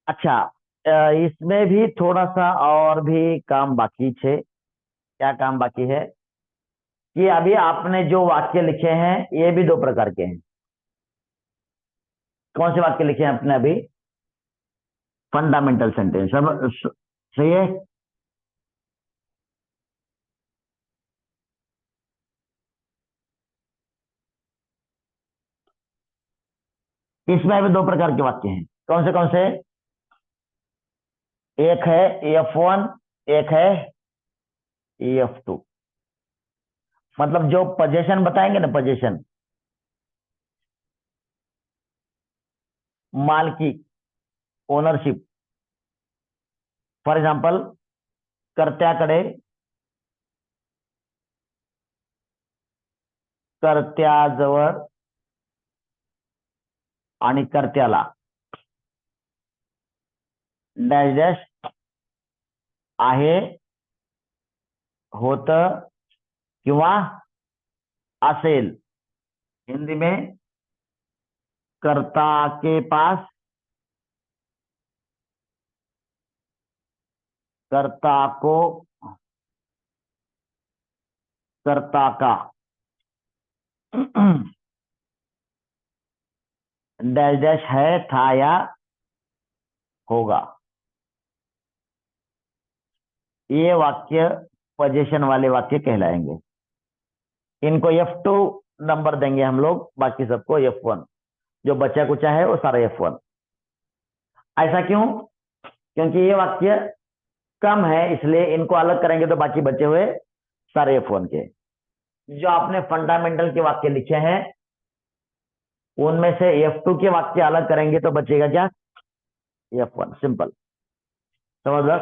अच्छा, इसमें भी थोड़ा सा और भी काम बाकी छे। क्या काम बाकी है कि अभी आपने जो वाक्य लिखे हैं ये भी दो प्रकार के हैं। कौन से वाक्य लिखे हैं आपने अभी? फंडामेंटल सेंटेंस सब सही है। इसमें भी दो प्रकार के वाक्य हैं। कौन से? एक है F1, एक है F2। मतलब जो पोजीशन बताएंगे ना, पोजीशन, मालकी, ओनरशिप। फॉर एग्जांपल, कर्त्याकडे, कर्त्याजवळ आणि कर्त्याला डॅश डॅश आहे, होत किंवा असेल। हिंदी में कर्ता के पास, कर्ता को, कर्ता का डैश डैश है, था या होगा। ये वाक्य पोजीशन वाले वाक्य कहलाएंगे। इनको F2 नंबर देंगे हम लोग, बाकी सबको F1। जो बचा कुचा है वो सारा F1। ऐसा क्यों? क्योंकि ये वाक्य कम है, इसलिए इनको अलग करेंगे तो बाकी बचे हुए सारे F1 के। जो आपने फंडामेंटल के वाक्य लिखे हैं उनमें से F2 के वाक्य अलग करेंगे तो बचेगा क्या? F1। सिंपल, समझ लो।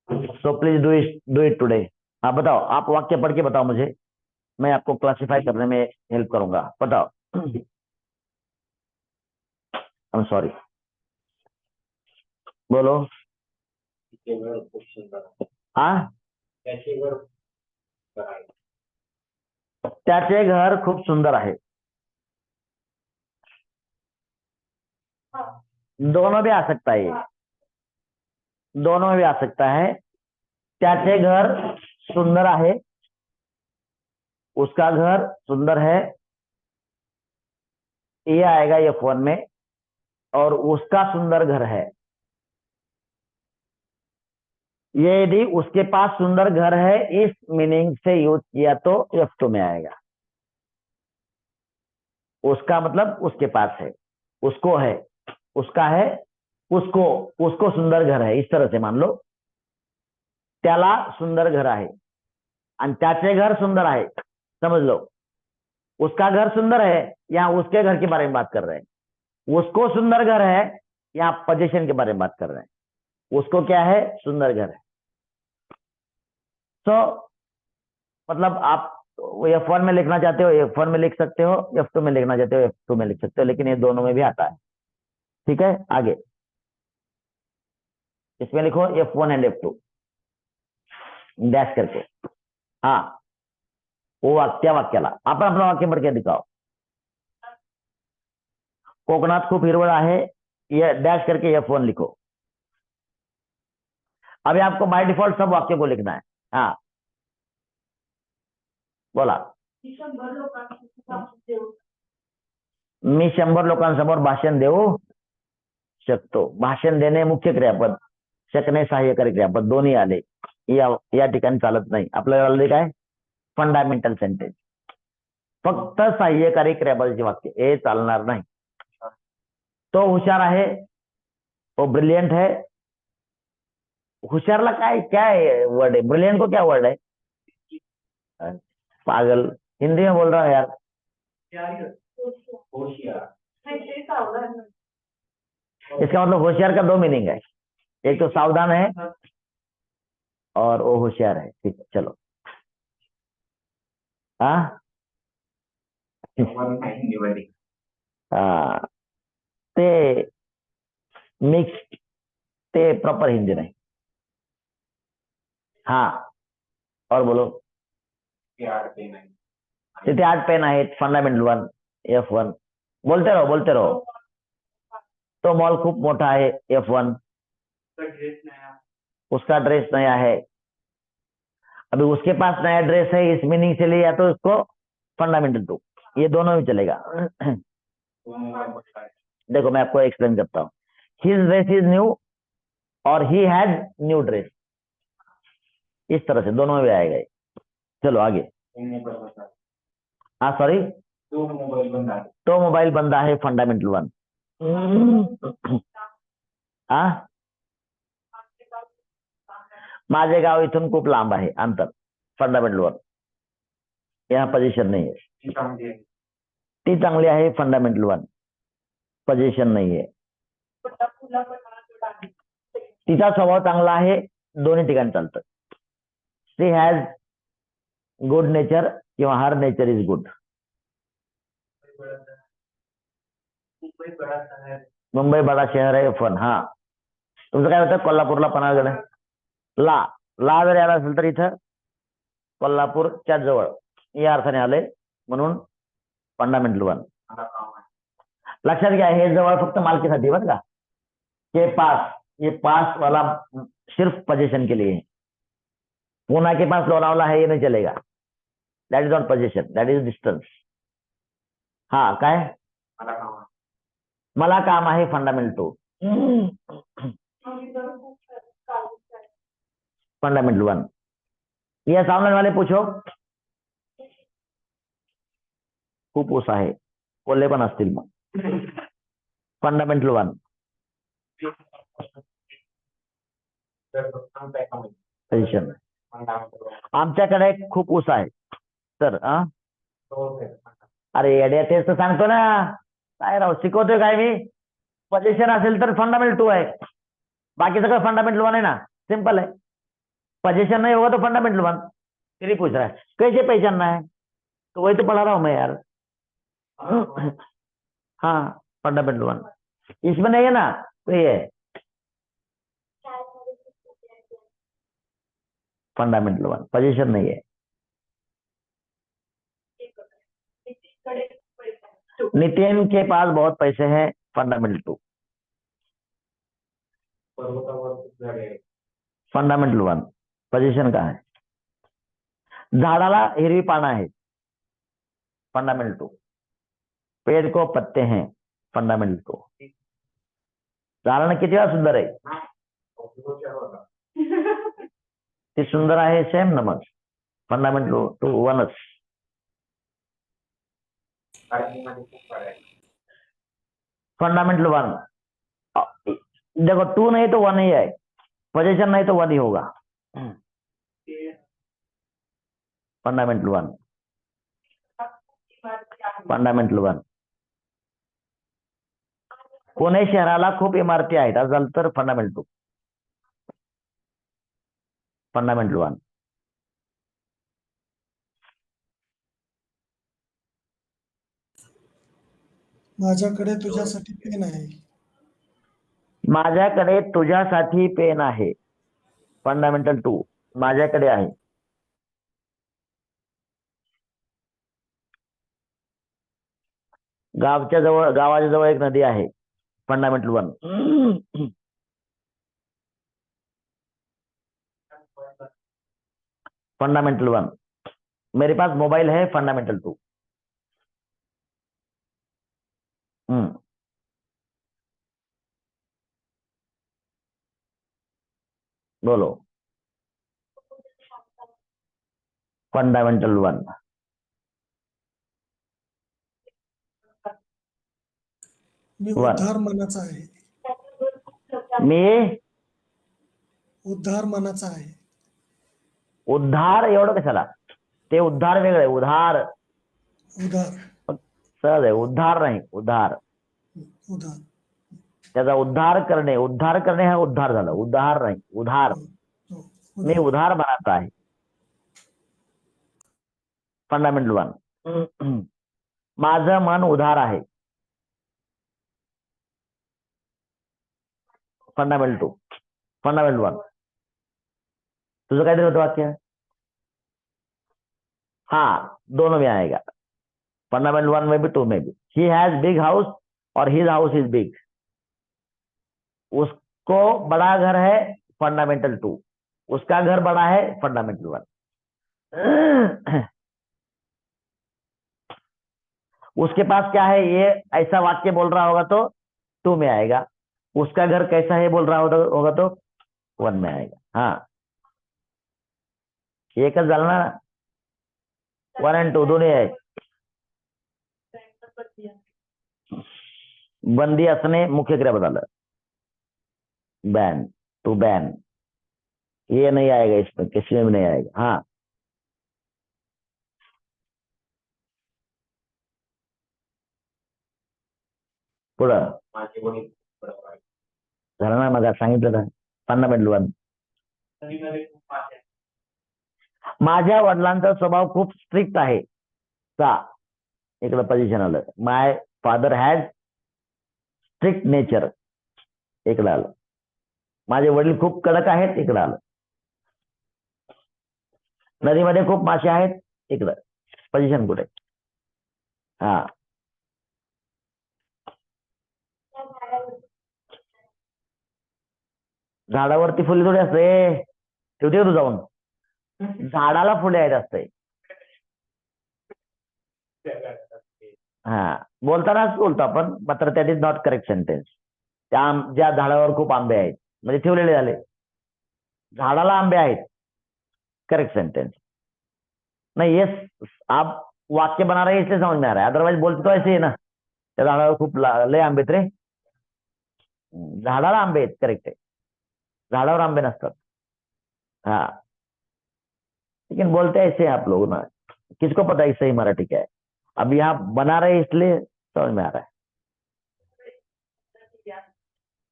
So please do it today. हाँ बताओ, आप वाक्य पढ़ के बताओ मुझे, मैं आपको क्लासिफाई करने में हेल्प करूंगा। बताओ। आई एम सॉरी, बोलो। हाँ, त्याचे घर खूप सुंदर आहे। दोनों भी आ सकता है ये, दोनों में भी आ सकता है। त्याचे घर सुंदर आहे, उसका घर सुंदर है, ये आएगा F1 में। और उसका सुंदर घर है, ये यदि उसके पास सुंदर घर है इस मीनिंग से यूज किया तो F2 में आएगा। उसका मतलब उसके पास है, उसको है, उसका है, उसको, उसको सुंदर घर है, इस तरह से मान लो। त्याला सुंदर घर आहे आणि त्याचे घर सुंदर आहे, समझ लो। उसका घर सुंदर है, यहाँ उसके घर के बारे में बात कर रहे हैं। उसको सुंदर घर है, यहाँ पोजीशन के बारे में बात कर रहे हैं। उसको क्या है? सुंदर घर है। तो मतलब आप F1 में लिखना चाहते हो F1 में लिख सकते हो, F2 में लिखना चाहते हो F2 में लिख सकते हो, लेकिन ये दोनों में भी आता है। ठीक है, आगे इसमें लिखो F1 एंड F2 डैश करके। हाँ, वो वाक्य, वाक्याला आपण अपना वाक्य पढ़ के दिखाओ। कोकणात खूप हिरवळ आहे, ये डैश करके F1 लिखो। अभी आपको बाय डिफॉल्ट सब वाक्य को लिखना है। हाँ, बोला। मी 100 लोकांसमोर भाषण देऊ शकतो। भाषण देणे मुख्य क्रियापद, शकणे सहाय्यकारी क्रियापद, दोन्ही आले। या ठिकाणी चालत नाही। आपल्याला आले काय? फंडामेंटल सेंटेन्स, फक्त सहाय्यकारी क्रियापदाचे वाक्य, हे चालणार नाही। तो हुशार आहे, वो ब्रिलियंट है। होशियारला काय क्या है वर्ड है? ब्रिलियंट को क्या वर्ड है? पागल, हिंदी में बोल रहा हूँ यार। इसका मतलब होशियार का दो मीनिंग है, एक तो सावधान है और वो होशियार है। ठीक है, चलो। हाँ हाँ, ते मिक्स, ते प्रॉपर हिंदी नहीं। हाँ, और बोलो। तिथे 8 पेन आहेत, फंडामेंटल 1 F1। बोलते रहो, बोलते रहो। तो मॉल खूप मोठा आहे F1. उसका ड्रेस नया है. अभी उसके पास नया ड्रेस है, इस मीनिंग से लिया तो उसको फंडामेंटल 2. ये दोनों भी चलेगा. देखो मैं आपको एक्सप्लेन करता हूँ. हिज ड्रेस इज न्यू और ही हैड न्यू ड्रेस. इस तरह से दोनों में भी आएगा ये. चलो आगे. हाँ सॉरी. तो मोबाईल बंद आहे फंडामेंटल 1. हा, माझे गाव इथून खूप लांब आहे. अंतर फंडामेंटल 1. यहाँ पोझिशन नाही आहे. ती चांगली आहे फंडामेंटल 1. पोझिशन नाही आहे. तिचा स्वभाव चांगला आहे. दोन्ही ठिकाणी चालतं. शी हॅज गुड नेचर किंवा her nature is good. Mumbai बडा शहर आहे F1. हा, तुमचं काय होतं कोल्हापूरला पन्हाळगड. ला ला जर आला असेल तर इथं कोल्हापूरच्या जवळ या अर्थाने आलंय म्हणून फंडामेंटल 1. लक्षात घ्या हे जवळ फक्त मालकीसाठी बरं का. के पास, ये पास वाला सिर्फ पोजीशन के लिए. पूना के पास लोनावला है ये नहीं चलेगा. That is not position, that is distance. हा काय मला काम आहे फंडामेंटल 2. फंडामेंटल 1. ये सामने वाले पूछो. खूप ऊस आहे. कोल्हे पण असतील मग. फंडामेंटल 1. पोझिशन. आमच्याकडे खूप ऊस आहे. तर अरे येड्या तेच तर सांगतो ना. काय राव शिकवतोय काय मी. पोझिशन असेल तर फंडामेंटल 2 आहे. बाकी सगळं फंडामेंटल 1 आहे ना. सिंपल है. पोजीशन नहीं होगा तो फंडामेंटल 1. फिर ही पूछ रहा है कैसे पहचानना है. तो वही तो पढ़ा रहा हूं मैं यार. हाँ फंडामेंटल 1 इसमें नहीं है ना. तो ये फंडामेंटल 1 पोजीशन नहीं है. नितिन के पास बहुत पैसे हैं. फंडामेंटल 2. फंडामेंटल 1 पोजीशन का है. झाडाला हिरवी पानं आहेत. फंडामेंटल 2. पेड़ को पत्ते हैं. फंडामेंटल 2. झाडानं किती वेळा सुंदर आहे. ते सुंदर आहे सेम ना मग. फंडामेंटल 2 1च. फंडामेंटल 1 देखो 2 नहीं तो 1 ही है. पोजीशन नहीं तो 1 ही होगा. फंडामेंटल 1. फंडामेंटल 1. पुणे शहराला खूप इमारती आहेत असेल तर फंडामेंटल 2. फंडामेंटल 1. माझ्याकडे तुझ्यासाठी पेन आहे. माझ्याकडे तुझ्यासाठी पेन आहे. फंडामेंटल 2 माझ्याकडे आहे. गावाच्या जवळ एक नदी आहे. फंडामेंटल 1. फंडामेंटल 1. मेरे पास मोबाइल है. फंडामेंटल 2. बोलो. फंडामेंटल 1. मी उद्धार मनाचा आहे. मी उद्धार मनाचा आहे. उद्धार एवढं कशाला. ते उद्धार वेगळे. उधार उधार सहज आहे. उद्धार नाही. उधार उधार त्याचा उद्धार करणे. उद्धार करणे हा उद्धार झाला. उद्धार नाही. उधार. मी उधार मनाचा आहे. फंडामेंटल 1. माझं मन उधार आहे. फंडामेंटल 2. फंडामेंटल 1. तुझं काहीतरी होतं वाक्य. हाँ दोनों में आएगा. फंडामेंटल 1 में भी 2 में भी. ही हैज बिग हाउस और हिज हाउस इज बिग. उसको बड़ा घर है फंडामेंटल 2, उसका घर बड़ा है फंडामेंटल 1। उसके पास क्या है, ये ऐसा वाक्य बोल रहा होगा तो 2 में आएगा, उसका घर कैसा है बोल रहा होगा तो 1 में आएगा। हाँ, एकच झालं ना, 1 and 2 दोन्ही आहे। बंदी असणे मुख्य क्रियापद झालं, बैन, टू बैन, ये नहीं आएगा, इसमें किसी में भी नहीं आएगा। हाँ, पुढं झालं ना, मग सांगितलं ना, फंडामेंटल 1। माझ्या वडिलांचा स्वभाव खूप स्ट्रिक्ट आहे चा इकडं पोझिशन आलं, my father has strict nature इकडं आलं, माझे वडील खूप कडक आहेत इकडं आलं, नदीमध्ये खूप मासे आहेत इकडं, पोझिशन कुठे? हा, झाडावरती फुले थोडी असते, ठेवते तू जाऊन, झाडाला फुले आहेत असते। हा, बोलतानाच बोलतो आपण, मात्र that is not correct sentence. ज्या झाडावर खूप आंबे आहेत म्हणजे ठेवलेले झाले, झाडाला आंबे आहेत, करेक्ट सेंटेंस नहीं। ये आप वाक्य बना रहे हैं इसलिए समझ में आ रहा है, अदरवाइज बोलते तो ऐसे ही ना, त्या झाडावर खूप लय आंबे आहेत रे, झाडाला आंबे आहेत, करेक्ट आहे, झाडावर आंबे नसतात। हाँ, लेकिन बोलते ऐसे हैं आप लोग ना, किसको पता है सही मराठी क्या है? अब यहाँ बना रहे इसलिए समझ में आ रहा है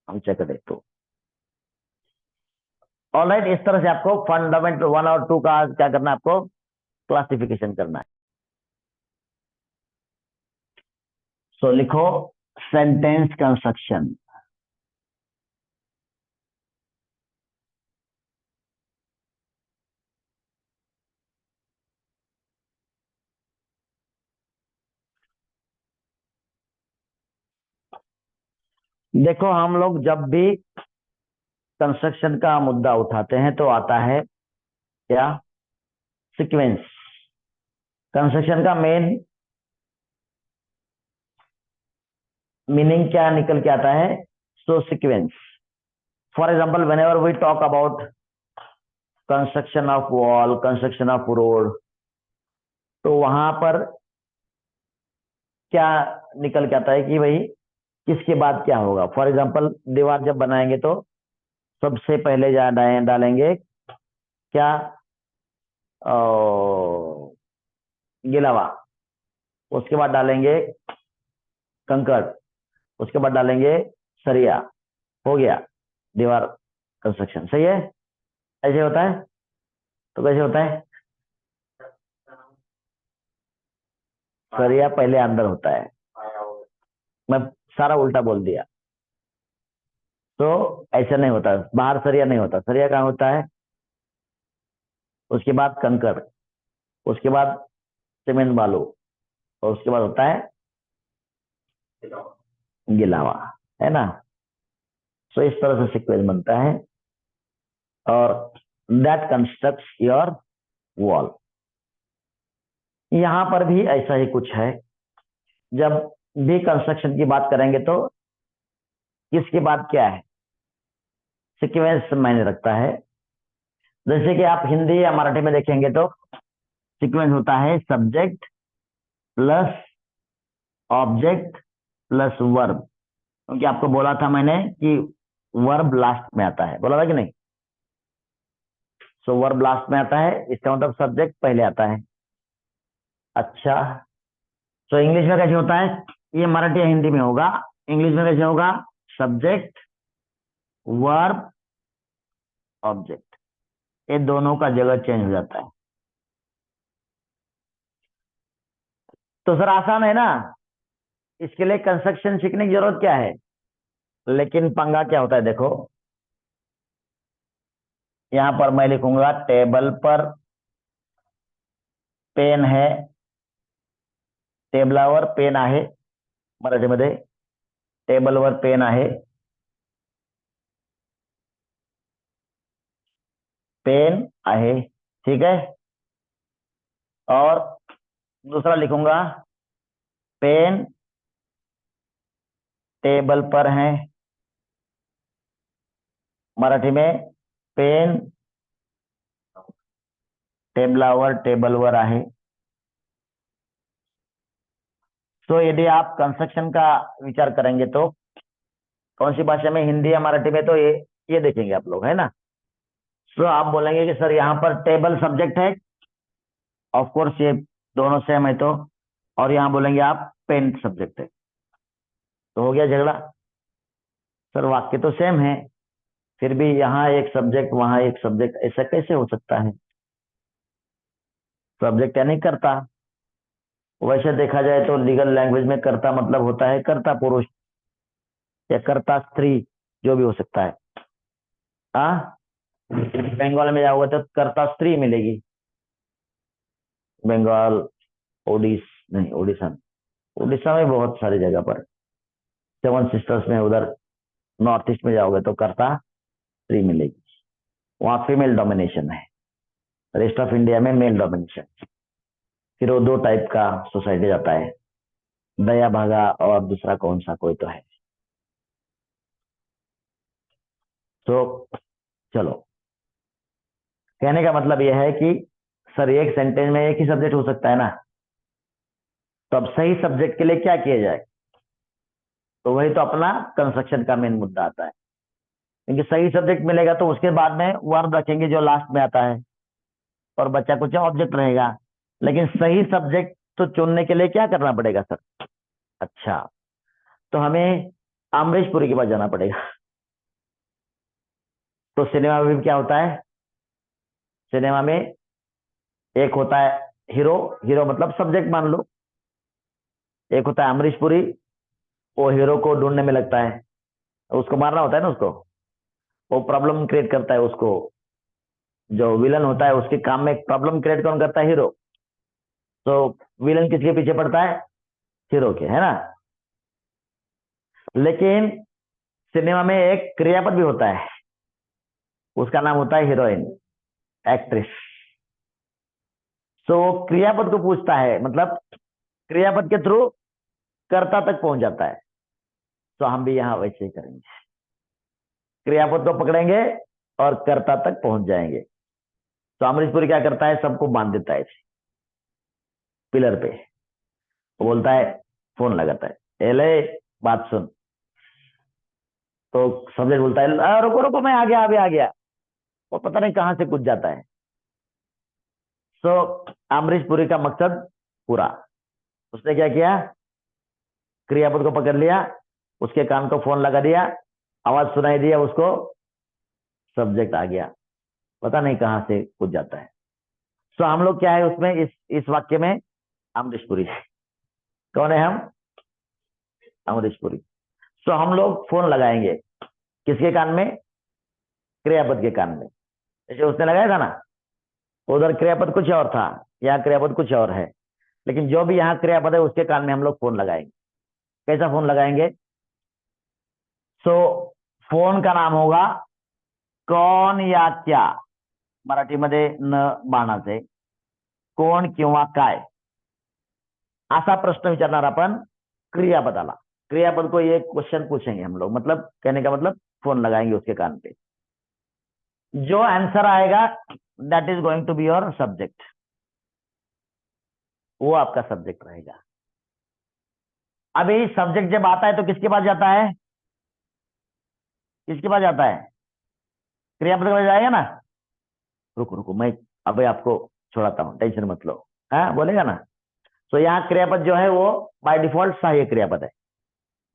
आमच्याकडे तो। ऑलराइट, इस तरह से आपको फंडामेंटल 1 और 2 का क्या करना है, आपको क्लासिफिकेशन करना है। सो लिखो सेंटेंस कंस्ट्रक्शन। देखो, हम लोग जब भी कंस्ट्रक्शन का मुद्दा उठाते हैं तो आता है क्या, सीक्वेंस। कंस्ट्रक्शन का मेन मीनिंग क्या निकल के आता है, so sequence. For example, whenever we talk about construction of wall, construction of road, तो वहां पर क्या निकल के आता है कि भाई किसके बाद क्या होगा। फॉर एग्जांपल, दीवार जब बनाएंगे तो सबसे पहले डालेंगे क्या, गिलावा, उसके बाद डालेंगे कंकड़, उसके बाद डालेंगे सरिया, हो गया दीवार कंस्ट्रक्शन। सही है, ऐसे होता है। तो कैसे होता है, सरिया पहले अंदर होता है, मैं सारा उल्टा बोल दिया, तो ऐसा नहीं होता, बाहर सरिया नहीं होता, सरिया कहाँ होता है, उसके बाद कंकड़, उसके बाद सीमेंट बालू, और उसके बाद होता है गिलावा, है ना। सो इस तरह से सीक्वेंस बनता है, और दैट कंस्ट्रक्ट्स योर वॉल। यहां पर भी ऐसा ही कुछ है, जब भी कंस्ट्रक्शन की बात करेंगे तो किसके बाद क्या है, सीक्वेंस मायने रखता है। जैसे कि आप हिंदी या मराठी में देखेंगे तो सीक्वेंस होता है subject plus object plus verb, क्योंकि आपको बोला था मैंने कि वर्ब लास्ट में आता है, बोला था कि नहीं। सो वर्ब लास्ट में आता है, इसका मतलब सब्जेक्ट पहले आता है। अच्छा, तो इंग्लिश में कैसे होता है, ये मराठी या हिंदी में होगा, इंग्लिश में कैसे होगा, सब्जेक्ट वर्ब ऑब्जेक्ट, ये दोनों का जगह चेंज हो जाता है। तो सर आसान है ना, इसके लिए कंस्ट्रक्शन सीखने की जरूरत क्या है, लेकिन पंगा क्या होता है, देखो यहां पर मैं लिखूंगा टेबल पर पेन है, टेबलावर पेन आहे, मराठीमध्ये टेबलवर पेन आहे, पेन आहे, ठीक है। और दूसरा लिखूंगा, पेन टेबल पर है, मराठी में पेन टेबलावर टेबलवर आहे। तो यदि आप कंस्ट्रक्शन का विचार करेंगे तो कौन सी भाषा में, हिंदी या मराठी में, तो ये देखेंगे आप लोग, है ना। तो आप बोलेंगे कि सर यहाँ पर टेबल सब्जेक्ट है, ऑफ कोर्स ये दोनों सेम है तो, और यहाँ बोलेंगे आप पेन सब्जेक्ट है, तो हो गया झगड़ा। सर वाक्य तो सेम है, फिर भी यहाँ एक सब्जेक्ट वहां एक सब्जेक्ट, ऐसा कैसे हो सकता है। सब्जेक्ट यानी कर्ता। वैसे देखा जाए तो लीगल लैंग्वेज में कर्ता मतलब होता है कर्ता पुरुष या कर्ता स्त्री, जो भी हो सकता है। हाँ, बंगाल में जाओगे तो कर्ता स्त्री मिलेगी। बंगाल, ओडिस नहीं, ओडिशा में, उड़ीसा में बहुत सारी जगह पर, सेवन सिस्टर्स में, उधर नॉर्थ ईस्ट में जाओगे तो कर्ता स्त्री मिलेगी, वहां फीमेल डोमिनेशन है। रेस्ट ऑफ इंडिया में मेल डोमिनेशन। फिर वो दो टाइप का सोसाइटी जाता है, दया भागा और दूसरा कौन सा कोई तो है। तो चलो, कहने का मतलब यह है कि सर एक सेंटेंस में एक ही सब्जेक्ट हो सकता है ना, तो अब सही सब्जेक्ट के लिए क्या किया जाए। तो वही तो अपना कंस्ट्रक्शन का मेन मुद्दा आता है, क्योंकि सही सब्जेक्ट मिलेगा तो उसके बाद में वर्ब रखेंगे जो लास्ट में आता है, और बच्चा कुछ ऑब्जेक्ट रहेगा। लेकिन सही सब्जेक्ट तो चुनने के लिए क्या करना पड़ेगा सर। अच्छा, तो हमें अमरीश पुरी के पास जाना पड़ेगा। तो सिनेमा में क्या होता है, सिनेमा में एक होता है हीरो, हीरो मतलब सब्जेक्ट मान लो, एक होता है अमरीश पुरी, वो हीरो को ढूंढने में लगता है, उसको मारना होता है ना उसको, वो प्रॉब्लम क्रिएट करता है उसको, जो विलन होता है उसके काम में प्रॉब्लम क्रिएट कौन करता है, हीरो। तो विलन किसके पीछे पड़ता है, हीरो के, है ना। लेकिन सिनेमा में एक क्रियापद भी होता है, उसका नाम होता है हीरोइन, एक्ट्रेस। तो वो क्रियापद को पूछता है, मतलब क्रियापद के थ्रू कर्ता तक पहुंच जाता है। तो हम भी यहां वैसे ही करेंगे, क्रियापद को पकड़ेंगे और कर्ता तक पहुंच जाएंगे। तो अमरीश पुरी क्या करता है, सबको बांध देता है पिलर पे, वो बोलता है, फोन लगाता है, एले बात सुन। तो सब्जेक्ट बोलता है, रुको रुको मैं आ गया, अभी आ गया। वो पता नहीं कहां से कूद जाता है। तो अमरीश पुरी का मकसद पूरा, उसने क्या किया, क्रियापद को पकड़ लिया, उसके कान को फोन लगा दिया, आवाज सुनाई दिया उसको, सब्जेक्ट आ गया, पता नहीं कहां से कूद जाता है। तो हम लोग क्या है उसमें, इस वाक्य में अमरीश पुरी। कौन है हम, अमरीश पुरी। तो हम लोग फोन लगाएंगे किसके कान में, क्रियापद के कान में। जैसे उसने लगाया था ना, उधर क्रियापद कुछ और था, यहाँ क्रियापद कुछ और है, लेकिन जो भी यहाँ क्रियापद है उसके कान में हम लोग फोन लगाएंगे। कैसा फोन लगाएंगे, तो फोन का नाम होगा कौन या क्या, मराठीमध्ये न बाणाचे, कोण किंवा काय, असा प्रश्न विचारणार आपण क्रियापदाला। क्रियापद को ये क्वेश्चन पूछेंगे हम लोग, मतलब कहने का मतलब फोन लगाएंगे उसके कान पे, जो आंसर आएगा that is going to be your subject, वो आपका सब्जेक्ट रहेगा। अभी सब्जेक्ट जब आता है तो किसके पास जाता है, किसके पास जाता है, क्रियापद के पास जाएगा ना। रुको रुको मैं अभी आपको छोड़ाता हूं, टेंशन मत लो, हाँ बोलेगा ना। तो यहाँ क्रियापद जो है वो बाय डिफॉल्ट सहायक क्रियापद है,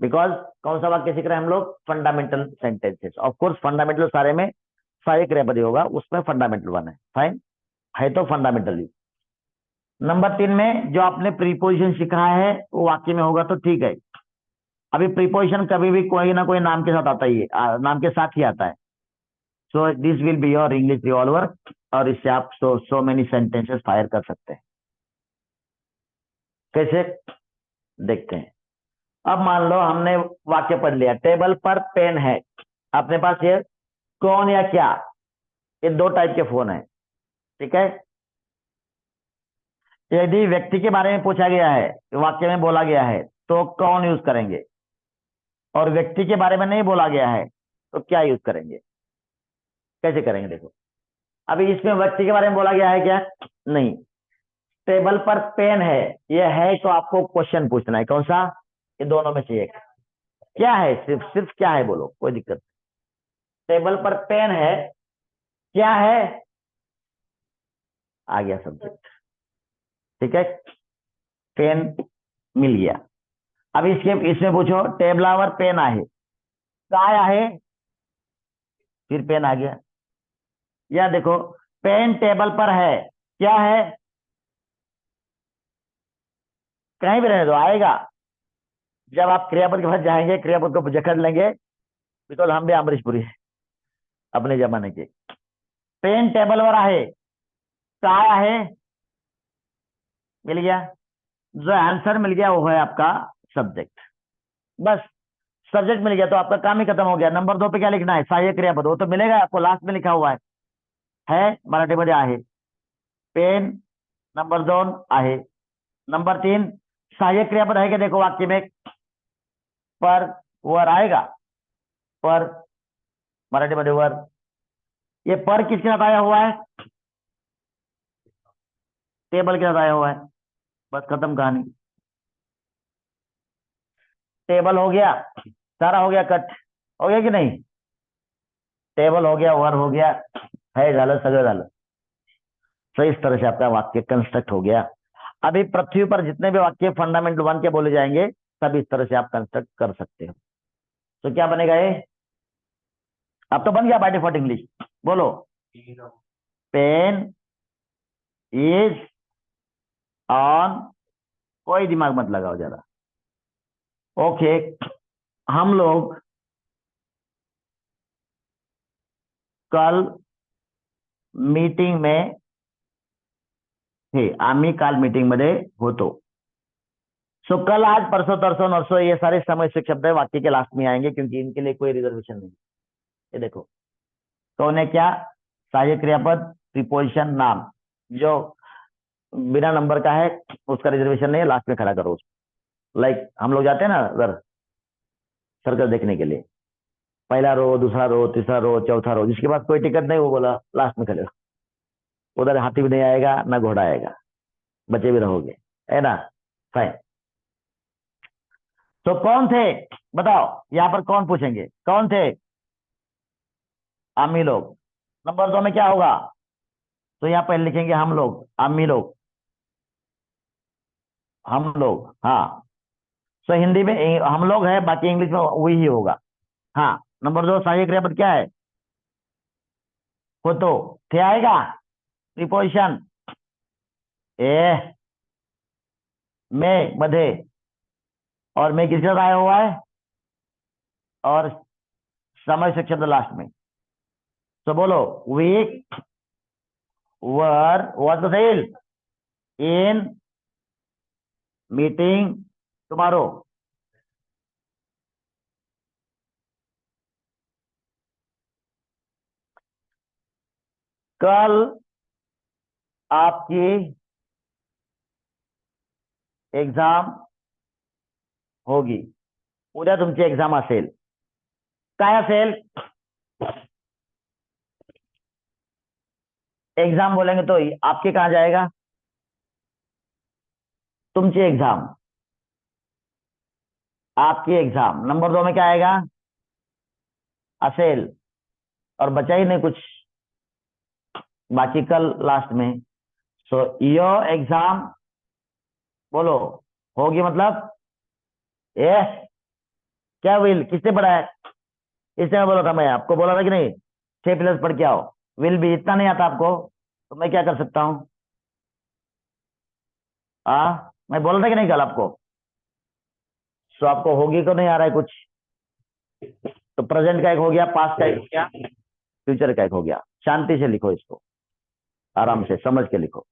बिकॉज कौन सा वाक्य सीख रहे हैं हम लोग, fundamental sentences. Of course fundamental सारे में सहायक क्रियापद ही होगा, उसमें फंडामेंटल वन है, फाइन है तो फंडामेंटली। नंबर 3 में जो आपने प्रीपोजिशन सीखा है वो वाक्य में होगा तो ठीक है। अभी प्रीपोजिशन कभी भी कोई ना कोई नाम के साथ आता ही है, नाम के साथ ही आता है। So this will be your English revolver, और इससे आप सो मेनी सेंटेंसेस फायर कर सकते हैं। कैसे, देखते हैं। अब मान लो हमने वाक्य पढ़ लिया, टेबल पर पेन है, अपने पास ये कौन या क्या, ये दो टाइप के फोन है, ठीक है। यदि व्यक्ति के बारे में पूछा गया है, वाक्य में बोला गया है, तो कौन यूज करेंगे, और व्यक्ति के बारे में नहीं बोला गया है तो क्या यूज करेंगे, कैसे करेंगे। देखो अभी इसमें व्यक्ति के बारे में बोला गया है क्या, नहीं। टेबल पर पेन है, ये है तो आपको क्वेश्चन पूछना है कौन सा, ये दोनों में से एक क्या है, सिर्फ सिर्फ क्या है बोलो, कोई दिक्कत नहीं। टेबल पर पेन है, क्या है, आ गया सब्जेक्ट, ठीक है। पेन मिल गया। अब इसके इसमें पूछो टेबलावर पेन आहे, काय आहे, फिर पेन आ गया। या देखो पेन टेबल पर है, क्या है, कहीं भी रहने दो आएगा। जब आप क्रियापद के पास जाएंगे क्रियापद को जकड़ लेंगे, बिकॉज हम भी अमरीशपुरी है अपने जमाने के। पेन टेबल पर आहे, काय आहे, मिल गया। जो आंसर मिल गया वो है आपका सब्जेक्ट, बस। सब्जेक्ट मिल गया तो आपका काम ही खत्म हो गया। नंबर 2 पे क्या लिखना है, सहायक क्रियापद, वो तो मिलेगा आपको, लास्ट में लिखा हुआ है मराठीमध्ये आहे। पेन नंबर 2 आहे। नंबर 3 सहायक क्रियापद है क्या, देखो वाक्य में पर वर आएगा, पर मराठीमध्ये वर। ये पर किसके साथ आया हुआ है, टेबल के साथ आया हुआ है, बस खत्म कहानी। टेबल हो गया, सारा हो गया कट, हो गया कि नहीं, टेबल हो गया, वर हो गया, है झालं, सगळं झालं। तो इस तरह से आपका वाक्य कंस्ट्रक्ट हो गया। अभी पृथ्वी पर जितने भी वाक्य फंडामेंटल 1 के बोले जाएंगे सब इस तरह से आप कंस्ट्रक्ट कर सकते हो। तो क्या बनेगा ये, अब तो बन गया बाय डिफॉल्ट इंग्लिश, बोलो। पेन इज ऑन, कोई दिमाग मत लगाओ जरा, ओके। हम लोग कल मीटिंग में थे, आम्ही काल मीटिंग मध्ये होतो। सो कल, आज, परसों, तरसों, नरसों, ये सारे समस्यक शब्द है, वाक्य के लास्ट में आएंगे क्योंकि इनके लिए कोई रिजर्वेशन नहीं। ये देखो कौन है, क्या, सहायक क्रियापद, प्रीपोजिशन, नाम, जो बिना नंबर का है उसका रिजर्वेशन नहीं है, लास्ट में खड़ा करो उसको। लाइक हम लोग जाते हैं ना उधर सर्कल देखने के लिए, पहला रो, दूसरा रो, तीसरा रो, चौथा रो, जिसके पास कोई टिकट नहीं वो बोला लास्ट में खड़े रहो। उधर हाथी भी नहीं आएगा ना घोड़ा आएगा, बचे भी रहोगे, है ना, फाइन। तो कौन थे बताओ, यहां पर कौन पूछेंगे, कौन थे, आमी लोग। नंबर 2 में क्या होगा, तो यहां पर लिखेंगे हम लोग, आमी लोग, हम लोग, हाँ। तो हिंदी में हम लोग है, बाकी इंग्लिश में वही ही होगा, हाँ। नंबर 2 सहायक क्रियापद क्या है, होतो, थे आएगा, प्रीपोजिशन ए, में, मध्ये, और मैं किसके साथ आया हुआ है, और समय से शब्द लास्ट में। तो बोलो वी वर तो सेल इन मीटिंग टुमारो। कल आपकी एग्जाम होगी, उद्या तुमची एग्जाम असेल, काय असेल, एग्जाम बोलेंगे तो आपके कहां जाएगा, तुमची एग्जाम, आपकी एग्जाम। नंबर 2 में क्या आएगा, असेल, और बचा ही नहीं कुछ बाकी कल लास्ट में। सो योर एग्जाम, बोलो, होगी मतलब ए, क्या विल किसने पढ़ा है, इसने बोला था, मैं आपको बोला था कि नहीं 6+ पढ़ के आओ। विल भी इतना नहीं आता आपको तो मैं क्या कर सकता हूं, मैं बोला था कि नहीं कल आपको। सो आपको होगी को नहीं आ रहा है कुछ, तो प्रेजेंट का एक हो गया, पास्ट का एक हो गया, फ्यूचर का एक हो गया। शांति से लिखो इसको, आराम से समझ के लिखो।